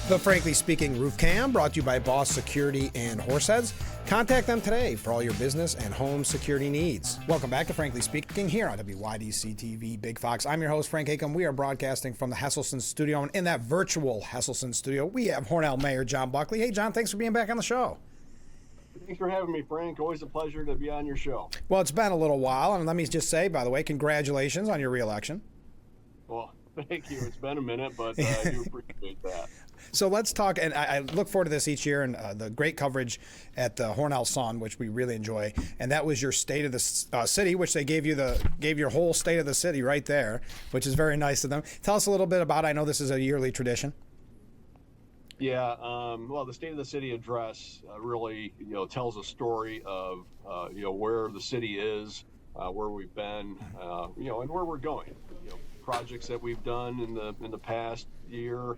The Frankly Speaking Roof Cam, brought to you by Boss Security and Horseheads. Contact them today for all your business and home security needs. Welcome back to Frankly Speaking here on WYDC TV Big Fox. I'm your host, Frank Acomb. We are broadcasting from the Hesselson studio, and in that virtual Hesselson studio, we have Hornell Mayor John Buckley. Hey, John, thanks for being back on the show. Thanks for having me, Frank. Always a pleasure to be on your show. Well, it's been a little while, and let me just say, by the way, congratulations on your reelection. Well, thank you. It's been a minute, but I do appreciate that. So let's talk, and I look forward to this each year, and the great coverage at the Hornell Sun, which we really enjoy, and that was your State of the City, which they gave your whole State of the City right there, which is very nice of them. Tell us a little bit about it. I know this is a yearly tradition. Yeah, well, the State of the City address really, tells a story of, where the city is, where we've been, and where we're going. Projects that we've done in the past year.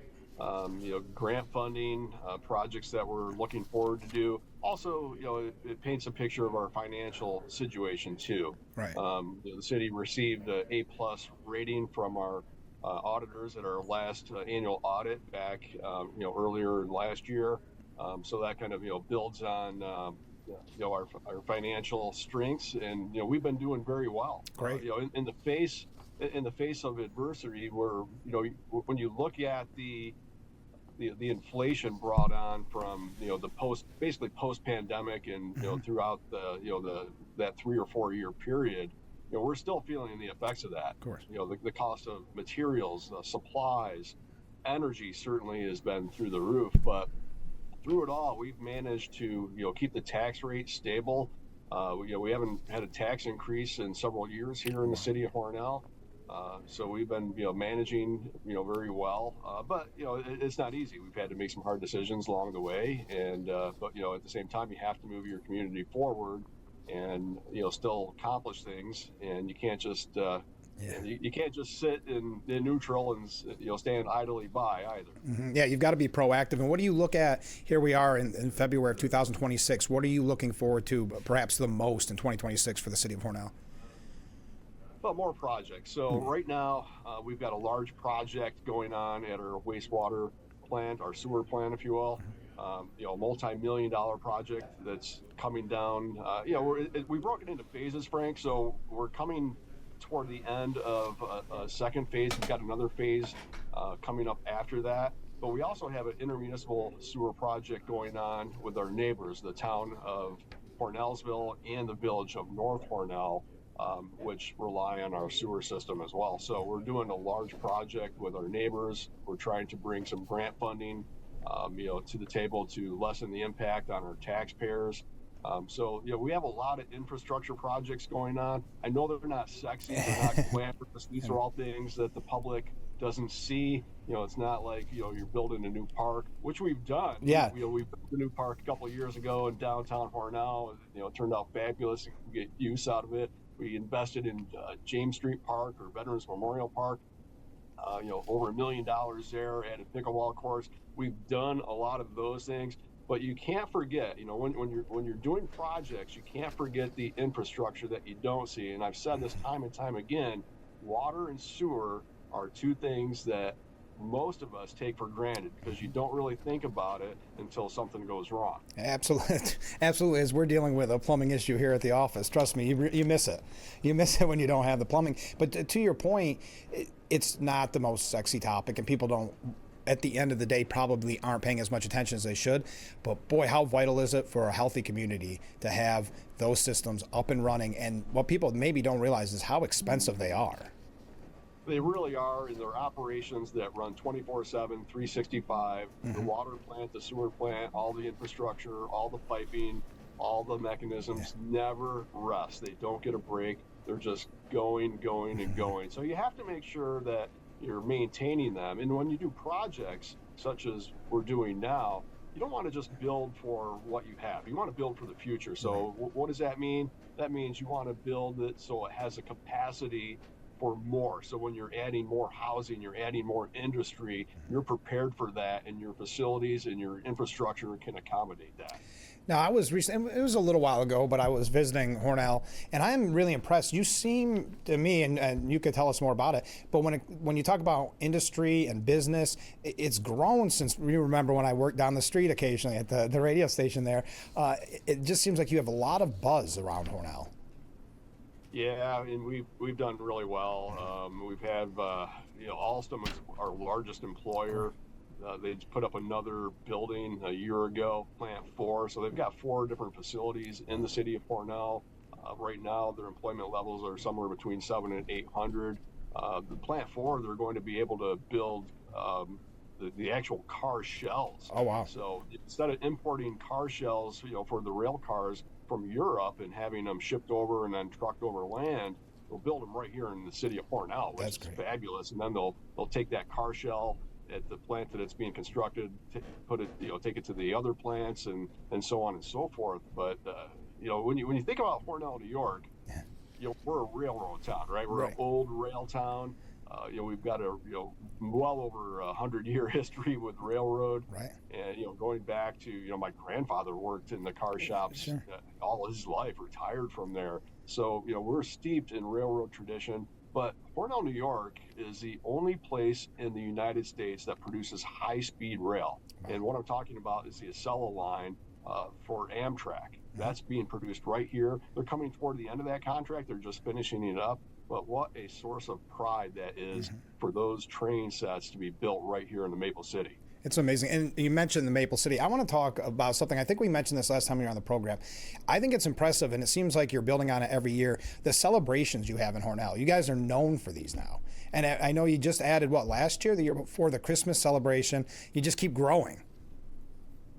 Grant funding, projects that we're looking forward to do. Also, it paints a picture of our financial situation too. Right. The city received an A+ rating from our auditors at our last annual audit back, earlier last year. So that kind of, builds on, our financial strengths, and we've been doing very well. Great. In the face of adversity, where when you look at the inflation brought on from the post pandemic and throughout that 3 or 4 year period, we're still feeling the effects of that. Of course. The cost of materials, supplies, energy certainly has been through the roof, but through it all, we've managed to keep the tax rate stable. We haven't had a tax increase in several years here in the city of Hornell. So we've been, managing, very well, but, it's not easy. We've had to make some hard decisions along the way. And, but, at the same time, you have to move your community forward and, still accomplish things. And you can't just, you can't just sit in neutral and, stand idly by either. Mm-hmm. Yeah, you've got to be proactive. And what do you look at? Here we are in February of 2026. What are you looking forward to perhaps the most in 2026 for the city of Hornell? Well, more projects. So right now, we've got a large project going on at our wastewater plant, our sewer plant, if you will. A multi-million-dollar project that's coming down. We've broken into phases, Frank. So we're coming toward the end of a second phase. We've got another phase coming up after that. But we also have an intermunicipal sewer project going on with our neighbors, the town of Hornellsville and the village of North Hornell. Which rely on our sewer system as well. So we're doing a large project with our neighbors. We're trying to bring some grant funding, to the table to lessen the impact on our taxpayers. So we have a lot of infrastructure projects going on. I know they're not sexy, they're not glamorous. These are all things that the public doesn't see. It's not like, you're building a new park, which we've done. Yeah. We built a new park a couple of years ago in downtown Hornell. It turned out fabulous. We get use out of it. We invested in James Street Park, or Veterans Memorial Park, over $1 million there, added pickleball courts. We've done a lot of those things, but you can't forget, when you're doing projects, you can't forget the infrastructure that you don't see. And I've said this time and time again, water and sewer are two things that most of us take for granted because you don't really think about it until something goes wrong. Absolutely. As we're dealing with a plumbing issue here at the office, trust me, you miss it. You miss it when you don't have the plumbing. But to your point, it's not the most sexy topic, and people don't, at the end of the day, probably aren't paying as much attention as they should. But boy, how vital is it for a healthy community to have those systems up and running? And what people maybe don't realize is how expensive they are. They really are, in their operations that run 24/7, 365. Mm-hmm. The water plant, the sewer plant, all the infrastructure, all the piping, all the mechanisms never rest. They don't get a break. They're just going and going. So you have to make sure that you're maintaining them. And when you do projects such as we're doing now, you don't want to just build for what you have. You want to build for the future. So what does that mean? That means you want to build it so it has a capacity for more. So when you're adding more housing, you're adding more industry, you're prepared for that, and your facilities and your infrastructure can accommodate that. Now, I was recently, it was a little while ago, but I was visiting Hornell, and I'm really impressed. You seem to me, and you could tell us more about it, but when you talk about industry and business, it's grown since, you remember when I worked down the street occasionally at the radio station there. It just seems like you have a lot of buzz around Hornell. Yeah, and we've done really well. We've had, Alstom is our largest employer. They just put up another building a year ago, Plant 4. So they've got 4 different facilities in the city of Hornell. Right now, their employment levels are somewhere between 700 and 800. The Plant 4, they're going to be able to build the actual car shells. Oh, wow. So instead of importing car shells, for the rail cars from Europe and having them shipped over and then trucked over land, they'll build them right here in the city of Hornell, which is fabulous. And then they'll take that car shell at the plant that it's being constructed, take it to the other plants and so on and so forth. But when you think about Hornell, New York, we're a railroad town, right? We're an old rail town. We've got a well over 100-year history with railroad, right? And going back to my grandfather worked in the car shops all his life, retired from there. So we're steeped in railroad tradition. But Hornell, New York is the only place in the United States that produces high-speed rail. And what I'm talking about is the Acela line for Amtrak. That's being produced right here. They're coming toward the end of that contract. They're just finishing it up. But what a source of pride that is for those train sets to be built right here in the Maple City. It's amazing. And you mentioned the Maple City. I want to talk about something. I think we mentioned this last time you were on the program. I think it's impressive, and it seems like you're building on it every year, the celebrations you have in Hornell. You guys are known for these now. And I know you just added, last year, the year before, the Christmas celebration. You just keep growing.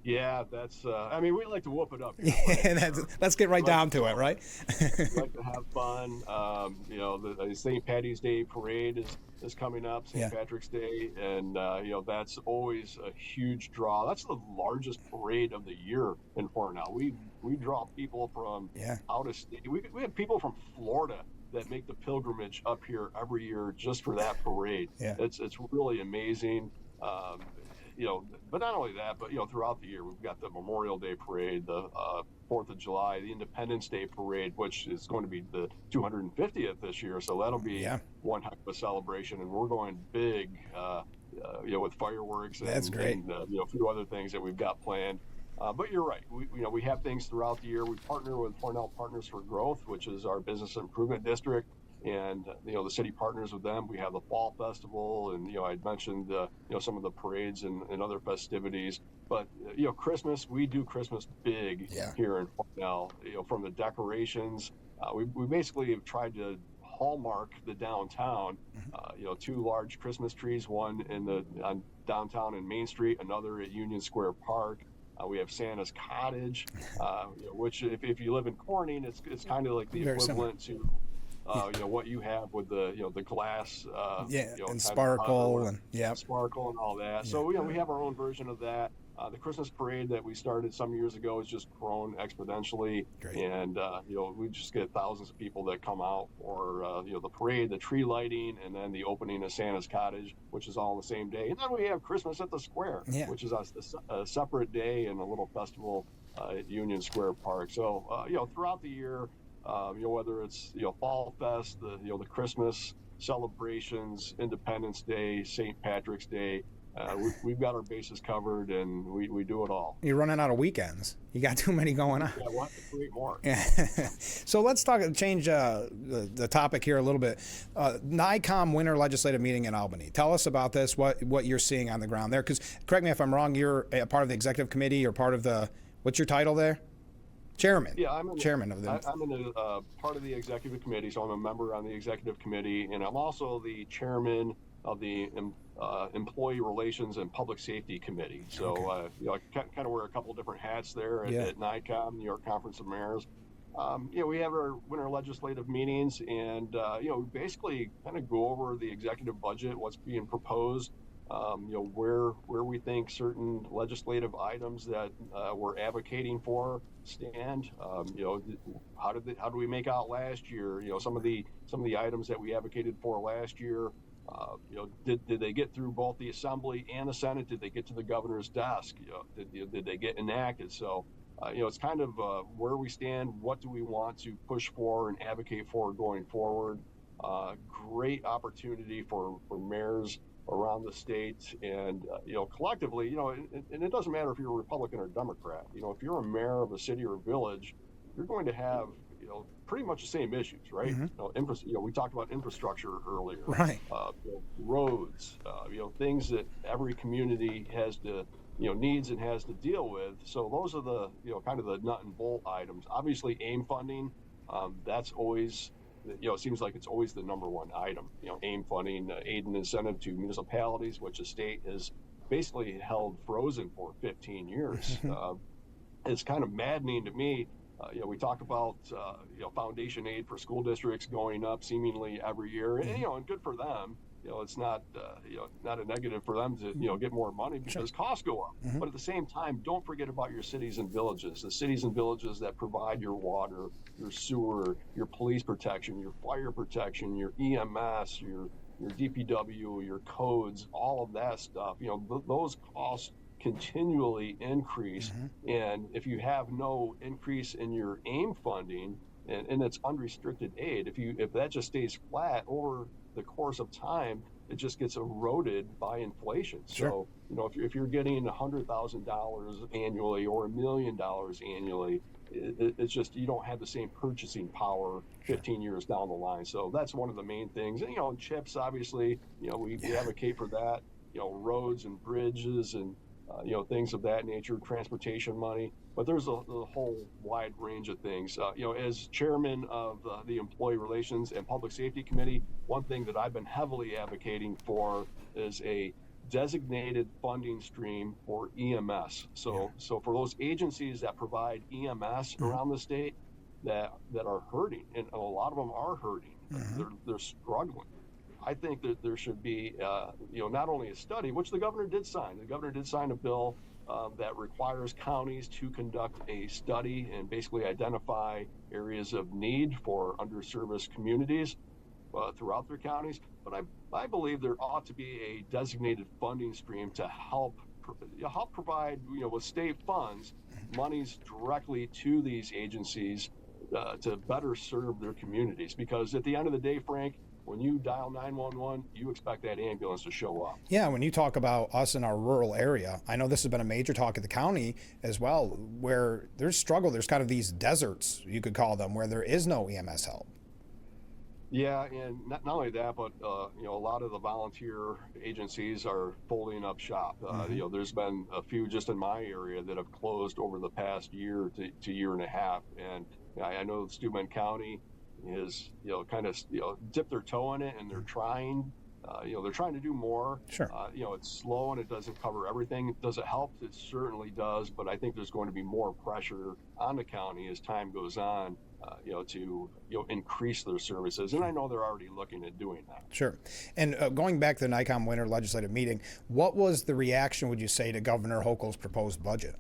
Yeah, that's, we like to whoop it up. Let's get right down to it, right? We like to have fun. The St. Patty's Day parade is coming up, St. Patrick's Day, and that's always a huge draw. That's the largest parade of the year in Hornell. We draw people from out of state. We have people from Florida that make the pilgrimage up here every year just for that parade. It's really amazing. But not only that, but throughout the year we've got the Memorial Day parade, the 4th of July, the Independence Day parade, which is going to be the 250th this year. So that'll be one heck of a celebration, and we're going big, with fireworks and, That's great. And a few other things that we've got planned. But you're right. We have things throughout the year. We partner with Hornell Partners for Growth, which is our business improvement district. And the city partners with them. We have the fall festival, and I'd mentioned some of the parades and other festivities. But Christmas, we do Christmas big here in Hornell. From the decorations, we basically have tried to hallmark the downtown. 2 large Christmas trees, one on downtown in Main Street, another at Union Square Park. We have Santa's Cottage, which if you live in Corning, it's kind of like the equivalent to. What you have with the glass, and sparkle sparkle and all that. So we have our own version of that. The Christmas parade that we started some years ago has just grown exponentially. Great. And we just get thousands of people that come out for the parade, the tree lighting, and then the opening of Santa's Cottage, which is all on the same day. And then we have Christmas at the Square, which is a separate day and a little festival at Union Square Park. So throughout the year. Whether it's Fall Fest, the Christmas celebrations, Independence Day, St. Patrick's Day, we've got our bases covered, and we do it all. You're running out of weekends. You got too many going on. Yeah, we'll have to create more. So let's change the topic here a little bit. NICOM winter legislative meeting in Albany. Tell us about this. What you're seeing on the ground there? Because correct me if I'm wrong. You're a part of the executive committee. Or part of what's your title there? Chairman. Yeah, I'm chairman of the. I'm in a part of the executive committee, so I'm a member on the executive committee, and I'm also the chairman of the employee relations and public safety committee. So I kind of wear a couple different hats there at NICOM, New York Conference of Mayors. We have our winter legislative meetings, and we basically kind of go over the executive budget, what's being proposed. where we think certain legislative items that we're advocating for stand. How do we make out last year? Some of the items that we advocated for last year. Did they get through both the Assembly and the Senate? Did they get to the governor's desk? Did they get enacted? So, it's kind of where we stand. What do we want to push for and advocate for going forward? Great opportunity for mayors around the state, and collectively, and it doesn't matter if you're a Republican or Democrat. If you're a mayor of a city or village, you're going to have pretty much the same issues, right? We talked about infrastructure earlier, Right. Roads, things that every community has to needs and has to deal with. So those are the kind of the nut and bolt items. Obviously, AIM funding, that's always it seems like it's always the number one item. AIM funding, aid and incentive to municipalities, which the state has basically held frozen for 15 years. It's kind of maddening to me. We talk about foundation aid for school districts going up seemingly every year, and good for them. It's not not a negative for them to get more money because costs go up. But at the same time, don't forget about your cities and villages. The cities and villages that provide your water, your sewer, your police protection, your fire protection, your EMS, your DPW, your codes, all of that stuff. Those costs continually increase, and if you have no increase in your AIM funding and it's unrestricted aid, if that just stays flat over the course of time, it just gets eroded by inflation. Sure. So if you're getting $100,000 annually or $1 million annually, it's just you don't have the same purchasing power 15 years down the line. So that's one of the main things. And, chips, obviously, we advocate for that. Roads and bridges and things of that nature, transportation money. But there's a whole wide range of things. As chairman of the Employee Relations and Public Safety Committee, one thing that I've been heavily advocating for is a designated funding stream for EMS. So for those agencies that provide EMS around the state that are hurting, and a lot of them are hurting, they're struggling. I think that there should be, not only a study, which the governor did sign. The governor did sign a bill that requires counties to conduct a study and basically identify areas of need for underserviced communities throughout their counties. But I believe there ought to be a designated funding stream to help provide, with state funds, monies directly to these agencies to better serve their communities. Because at the end of the day, Frank, when you dial 911, you expect that ambulance to show up. Yeah, when you talk about us in our rural area, I know this has been a major talk at the county as well, where there's struggle. There's kind of these deserts, you could call them, where there is no EMS help. Yeah, and not only that, but a lot of the volunteer agencies are folding up shop. There's been a few just in my area that have closed over the past year to year and a half, and I know Steuben County is kind of dip their toe in it, and they're trying to do more. Sure. It's slow and it doesn't cover everything. Does it help? It certainly does, but I think there's going to be more pressure on the county as time goes on to increase their services, and I know they're already looking at doing that. Sure. And going back to the NICOM winter legislative meeting, what was the reaction, would you say, to Governor Hochul's proposed budget?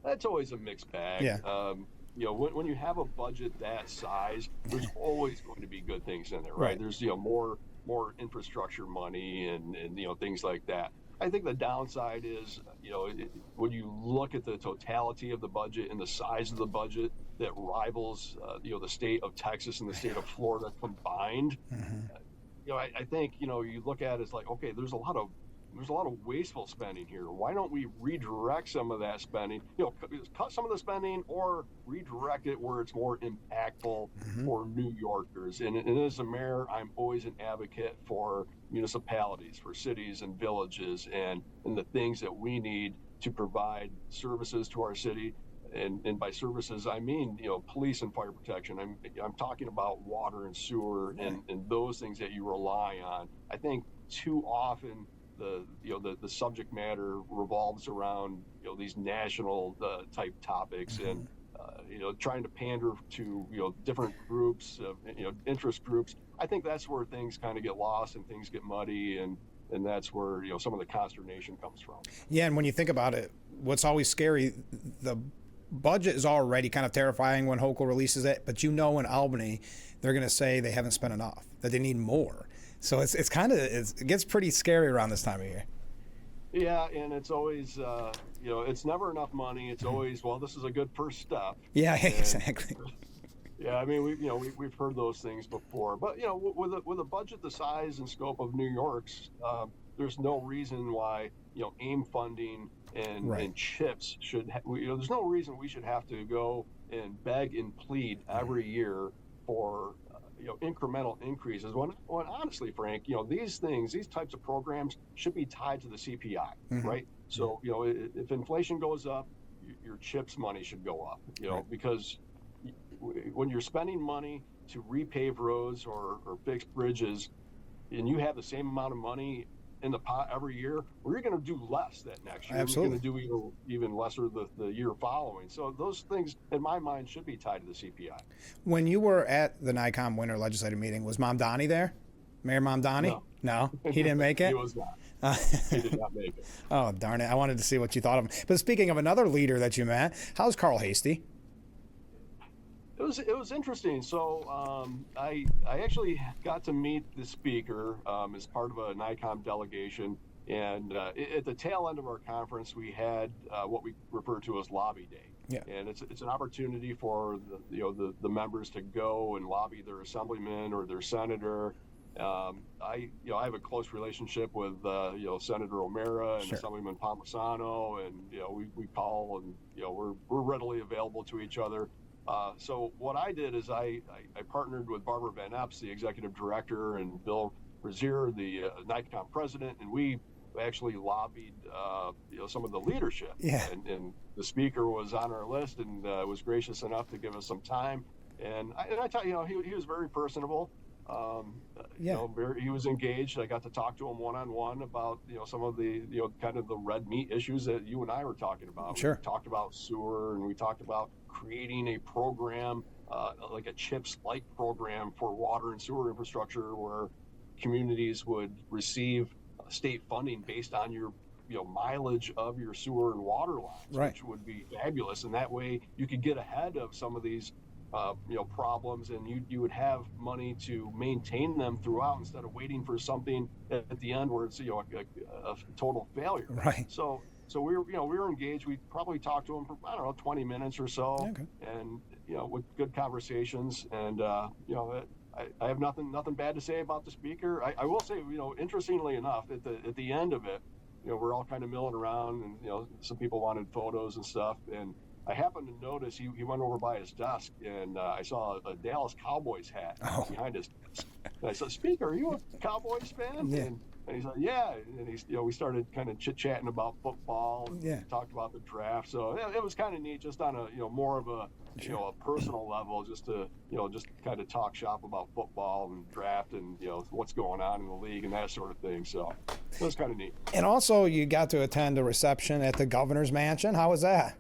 That's always a mixed bag. Yeah. When you have a budget that size, there's always going to be good things in there, right? There's more infrastructure money and things like that. I think the downside is when you look at the totality of the budget and the size of the budget that rivals the state of Texas and the state of Florida combined. I think you look at it as like, okay, there's a lot of wasteful spending here. Why don't we redirect some of that spending, cut some of the spending or redirect it where it's more impactful for New Yorkers? And as a mayor, I'm always an advocate for municipalities, for cities and villages, and the things that we need to provide services to our city. And by services, I mean, police and fire protection. I'm talking about water and sewer and those things that you rely on. I think too often the subject matter revolves around these national type topics and trying to pander to different groups, interest groups. I think that's where things kind of get lost and things get muddy, and and that's where some of the consternation comes from. Yeah, and when you think about it, what's always scary, the budget is already kind of terrifying when Hochul releases it, but in Albany, they're going to say they haven't spent enough, that they need more. So it gets pretty scary around this time of year. Yeah, and it's always, it's never enough money. It's always, well, this is a good first step. Yeah, exactly. Yeah, I mean, we've heard those things before, but with a budget the size and scope of New York's, there's no reason why AIM funding and CHIPS should. There's no reason we should have to go and beg and plead every year for incremental increases. When honestly, Frank, these types of programs should be tied to the CPI, right? So if inflation goes up, your CHIPS money should go up, because when you're spending money to repave roads or fix bridges, and you have the same amount of money in the pot every year, we're going to do less that next year. Absolutely. We're going to do even lesser the year following. So those things, in my mind, should be tied to the CPI. When you were at the NICOM Winter Legislative Meeting, was Mom Donnie there? Mayor Mom Donnie? No, he didn't make it? He was not. He did not make it. Oh, darn it. I wanted to see what you thought of him. But speaking of another leader that you met, how's Carl Hasty? It was interesting. So I actually got to meet the speaker as part of a NICOM delegation, and at the tail end of our conference, we had what we refer to as Lobby Day. Yeah. And it's an opportunity for the members to go and lobby their assemblyman or their senator. I have a close relationship with Senator O'Mara and Sure. Assemblyman Palmisano, and we call, and we're readily available to each other. So what I did is I partnered with Barbara Van Epps, the executive director, and Bill Brazier, the NICOM president, and we actually lobbied some of the leadership. Yeah. And the speaker was on our list and was gracious enough to give us some time. And I tell you, he was very personable. He was engaged. I got to talk to him one-on-one about some of the kind of the red meat issues that you and I were talking about. Sure. We talked about sewer, and we talked about creating a program like a CHIPS-like program for water and sewer infrastructure, where communities would receive state funding based on your mileage of your sewer and water lines, right, which would be fabulous. And that way you could get ahead of some of these problems, and you would have money to maintain them throughout instead of waiting for something at the end where it's a total failure. Right. So we were engaged. We probably talked to him for 20 minutes or so, okay, and with good conversations. And I have nothing bad to say about the speaker. I will say, interestingly enough, at the end of it, we're all kind of milling around, and some people wanted photos and stuff, and I happened to notice he went over by his desk, and I saw a Dallas Cowboys hat behind his desk. And I said, "Speaker, are you a Cowboys fan?" Yeah. And he's like, "Yeah." And he's, we started kind of chit-chatting about football, and talked about the draft. So it was kind of neat, just on a more of a a personal level, just to just kind of talk shop about football and draft, and what's going on in the league and that sort of thing. So it was kind of neat. And also, you got to attend a reception at the governor's mansion. How was that?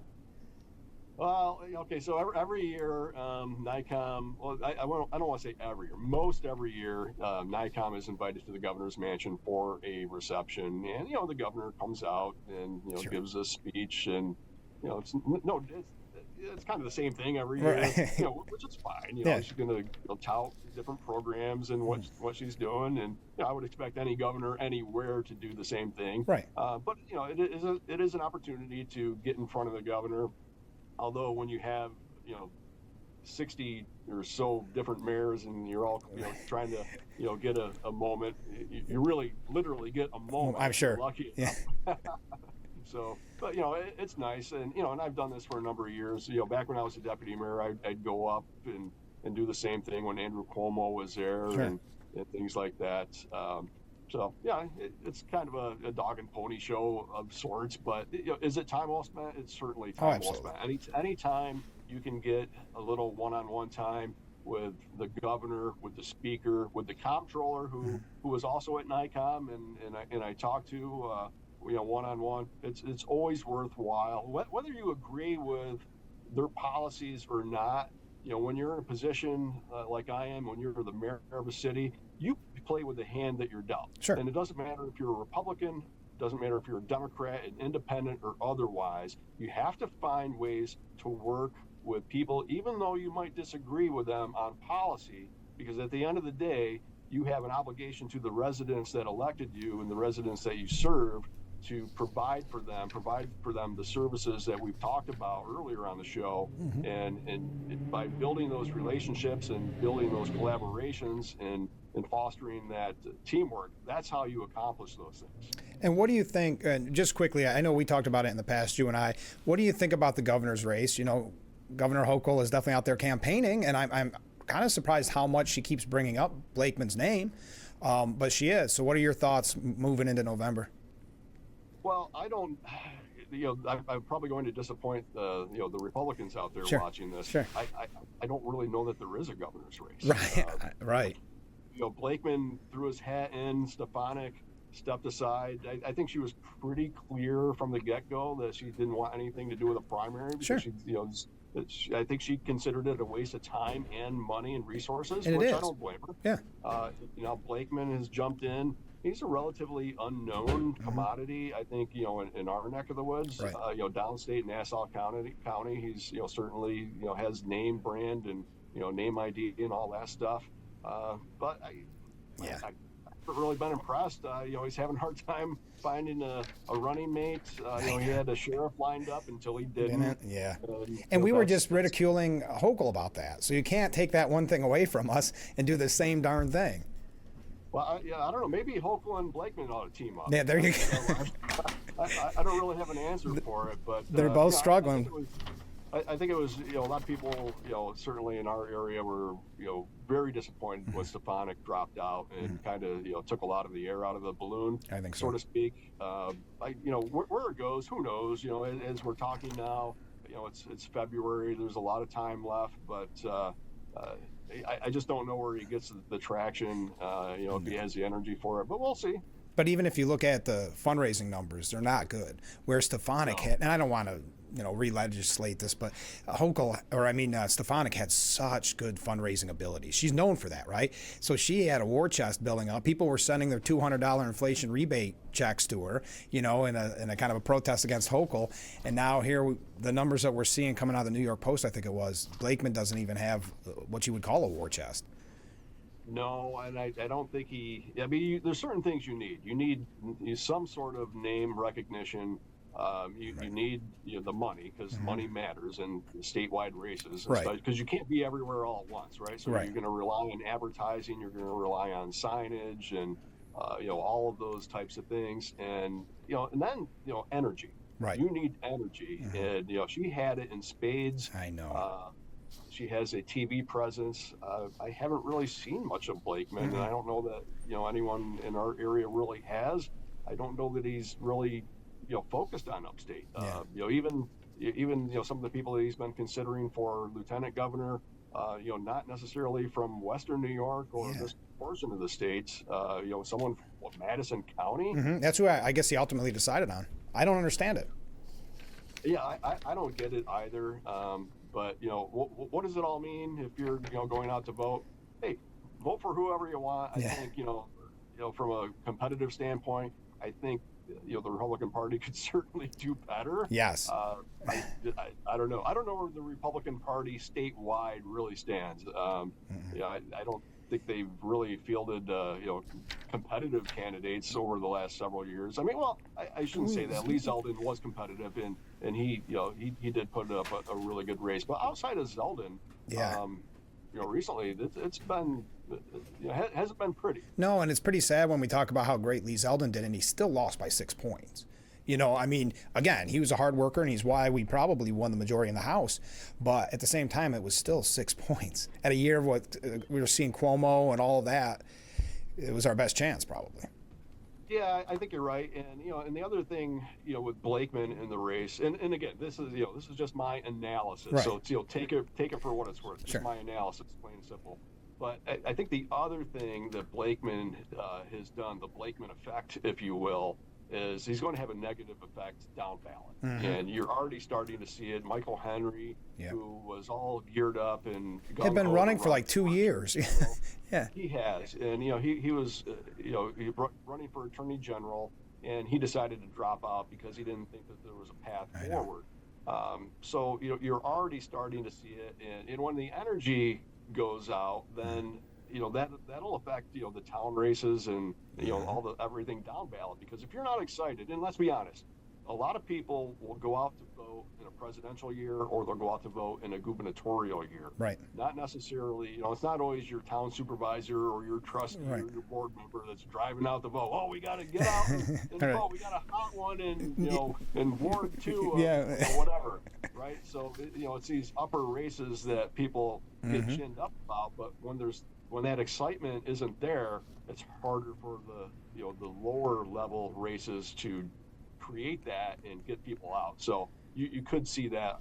Well, okay, so every year, NICOM, well, I don't want to say every year, most every year, NICOM is invited to the governor's mansion for a reception, and, the governor comes out and, Sure. gives a speech, and, it's kind of the same thing every year, Right. Which is fine. Yeah. She's going to tout different programs and what she's doing, and I would expect any governor anywhere to do the same thing. Right. But it is an opportunity to get in front of the governor. Although when you have 60 or so different mayors, and you're all trying to get a moment, you really literally get a moment. I'm sure. Lucky. Yeah. So, but it's nice, and and I've done this for a number of years. Back when I was a deputy mayor, I'd go up and do the same thing when Andrew Cuomo was there, Sure. and things like that. So yeah, it's kind of a dog and pony show of sorts, but is it time well spent? It's certainly time well spent. Anytime you can get a little one-on-one time with the governor, with the speaker, with the comptroller who was also at NICOM, and I talked to one-on-one. It's always worthwhile, whether you agree with their policies or not. When you're in a position like I am, when you're the mayor of a city, you play with the hand that you're dealt. Sure. And it doesn't matter if you're a Republican, doesn't matter if you're a Democrat, an independent, or otherwise. You have to find ways to work with people, even though you might disagree with them on policy, because at the end of the day, you have an obligation to the residents that elected you and the residents that you serve to provide for them the services that we've talked about earlier on the show. And by building those relationships and building those collaborations and fostering that teamwork, that's how you accomplish those things. And what do you think, just quickly, I know we talked about it in the past, you and I, what do you think about the governor's race? You know, Governor Hochul is definitely out there campaigning, and I'm kind of surprised how much she keeps bringing up Blakeman's name, but she is. So what are your thoughts moving into November? Well, I don't, I'm probably going to disappoint the Republicans out there watching this. Sure. I don't really know that there is a governor's race. Right. Right. Blakeman threw his hat in. Stefanik stepped aside. I think she was pretty clear from the get-go that she didn't want anything to do with a primary. Because I think she considered it a waste of time and money and resources, and which I don't blame her. Yeah. Blakeman has jumped in. He's a relatively unknown commodity, I think, in our neck of the woods. Right. Downstate Nassau County, he's, certainly, has name brand and, name ID and all that stuff. But I haven't really been impressed. He's having a hard time finding a running mate. He had a sheriff lined up until he didn't. Yeah. And we were just ridiculing Hochul about that. So you can't take that one thing away from us and do the same darn thing. Well, I don't know. Maybe Hochul and Blakeman ought to team up. Yeah, there you go. I don't really have an answer for it, but they're both struggling. I think it was, a lot of people, certainly in our area were, very disappointed when Stefanik dropped out and kind of, took a lot of the air out of the balloon, I think so, to speak. Where it goes, who knows? As we're talking now, it's February. There's a lot of time left, but I just don't know where he gets the traction, if he has the energy for it, but we'll see. But even if you look at the fundraising numbers, they're not good. Where Stefanik had, and I don't want to, re-legislate this, but Stefanik had such good fundraising abilities. She's known for that, right? So she had a war chest building up. People were sending their $200 inflation rebate checks to her, in a kind of a protest against Hochul. And now here, the numbers that we're seeing coming out of the New York Post, I think it was, Blakeman doesn't even have what you would call a war chest. No, and I don't think there's certain things you need. You need some sort of name recognition. You need the money, because money matters in statewide races, because you can't be everywhere all at once, right? So you're going to rely on advertising, you're going to rely on signage, and all of those types of things, and and then energy. Right. You need energy, and she had it in spades. I know. She has a TV presence. I haven't really seen much of Blakeman, and I don't know that anyone in our area really has. I don't know that he's really focused on upstate. Even some of the people that he's been considering for lieutenant governor, not necessarily from Western New York or this portion of the states. Someone from Madison County. That's who I guess he ultimately decided on. I don't understand it. Yeah, I don't get it either. But what does it all mean if you're going out to vote? Hey, vote for whoever you want. I think from a competitive standpoint, I think the Republican Party could certainly do better. Yes. I don't know. I don't know where the Republican Party statewide really stands. I don't think they've really fielded competitive candidates over the last several years. I mean, well, I shouldn't say that. Lee Zeldin was competitive, and he did put up a really good race. But outside of Zeldin, recently it's been hasn't been pretty. No, and it's pretty sad when we talk about how great Lee Zeldin did, and he still lost by 6 points. Again, he was a hard worker, and he's why we probably won the majority in the House. But at the same time, it was still 6 points. At a year of what we were seeing Cuomo and all of that, it was our best chance, probably. Yeah, I think you're right. And and the other thing, with Blakeman in the race, and again, this is just my analysis. Right. So take it for what it's worth. It's Sure. my analysis, plain and simple. But I think the other thing that Blakeman has done, the Blakeman effect, if you will, is he's going to have a negative effect down ballot. And you're already starting to see it. Michael Henry, who was all geared up and had been running for like 2 years. Yeah, he has. And, he was, running for attorney general, and he decided to drop out because he didn't think that there was a path forward. So, you're already starting to see it. And when the energy goes out, then that'll affect the town races and all everything down ballot. Because if you're not excited, and let's be honest, a lot of people will go out to vote in a presidential year, or they'll go out to vote in a gubernatorial year. Right. Not necessarily, it's not always your town supervisor or your trustee or your board member that's driving out to vote. Oh, we got to get out and vote. We got a hot one in Ward 2 or whatever. Right. So, it's these upper races that people get chinned up about. But when that excitement isn't there, it's harder for the lower level races to create that and get people out. So you could see that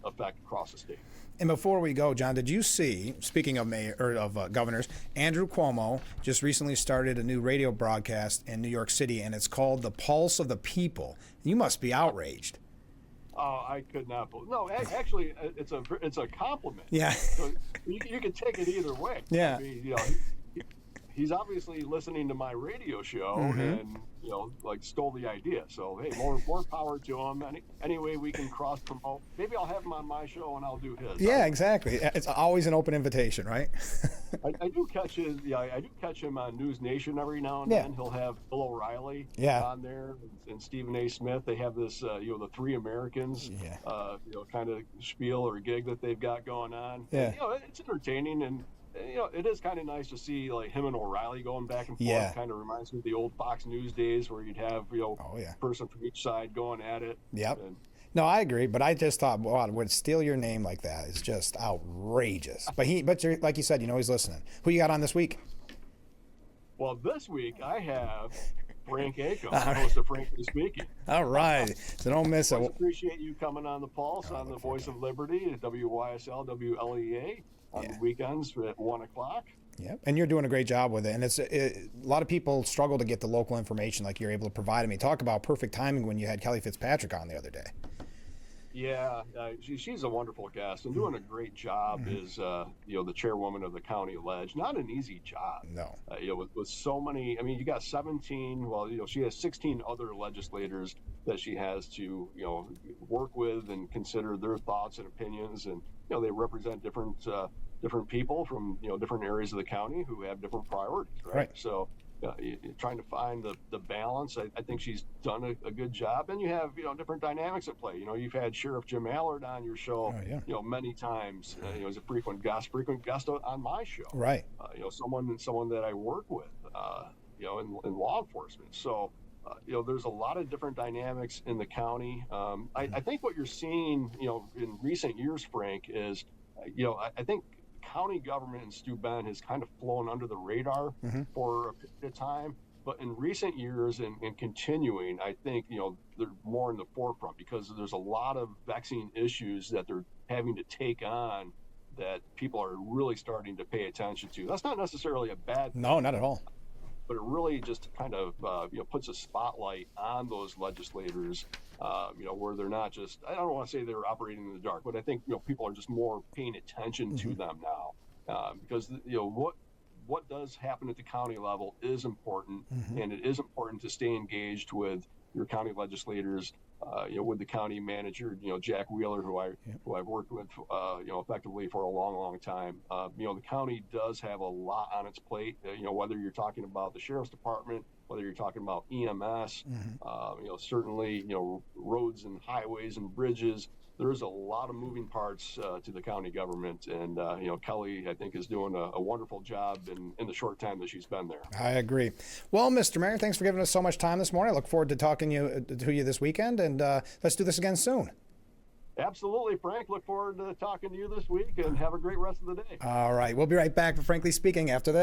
effect across the state. And before we go, John, did you see, speaking of governors, Andrew Cuomo just recently started a new radio broadcast in New York City, and it's called The Pulse of the People. You must be outraged. Oh, I could not believe. No, actually, it's a compliment. Yeah. So you can take it either way. Yeah. I mean, he's obviously listening to my radio show and stole the idea. So hey, more power to him. Any way we can cross promote. Maybe I'll have him on my show and I'll do his. Yeah, exactly. It's always an open invitation, right? I do catch I do catch him on News Nation every now and then. He'll have Bill O'Reilly on there and Stephen A. Smith. They have this the Three Americans kind of spiel or gig that they've got going on. Yeah. And, it's entertaining, and it is kind of nice to see like him and O'Reilly going back and forth. Yeah. Kind of reminds me of the old Fox News days where you'd have person from each side going at it. Yep. No, I agree, but I just thought, wow, would steal your name like that is just outrageous. But like you said, he's listening. Who you got on this week? Well, this week I have Frank Acomb, host of Frankly Speaking. All right, so don't miss it. I appreciate you coming on the Pulse on the Voice of Liberty at WYSL, WLEA on the weekends at 1:00. Yep, and you're doing a great job with it. And a lot of people struggle to get the local information like you're able to provide. I mean, talk about perfect timing when you had Kelly Fitzpatrick on the other day. Yeah, she's a wonderful guest and doing a great job as the chairwoman of the county ledge. Not an easy job. No. With so many. I mean, you got 17. Well, she has 16 other legislators that she has to work with and consider their thoughts and opinions, and they represent different people from different areas of the county who have different priorities. Right. So. Trying to find the balance. I think she's done a good job, and you have different dynamics at play. You've had Sheriff Jim Allard on your show many times. As a frequent guest on my show. Right. Someone that I work with in law enforcement. So there's a lot of different dynamics in the county. I think what you're seeing in recent years, Frank, is I think county government in Steuben has kind of flown under the radar for a period of time, but in recent years and continuing, I think they're more in the forefront because there's a lot of vexing issues that they're having to take on that people are really starting to pay attention to. That's not necessarily a bad thing. No, not at all. But it really just kind of puts a spotlight on those legislators, where they're not just, I don't want to say they're operating in the dark, but I think people are just more paying attention to them now, because what does happen at the county level is important, and it is important to stay engaged with your county legislators, with the county manager, Jack Wheeler, who I've worked with, effectively for a long, long time. The county does have a lot on its plate. Whether you're talking about the sheriff's department, whether you're talking about EMS, certainly, roads and highways and bridges. There's a lot of moving parts to the county government, and Kelly, I think, is doing a wonderful job in the short time that she's been there. I agree. Well, Mr. Mayor, thanks for giving us so much time this morning. I look forward to talking to you this weekend, and let's do this again soon. Absolutely, Frank. Look forward to talking to you this week, and have a great rest of the day. All right. We'll be right back for Frankly Speaking after this.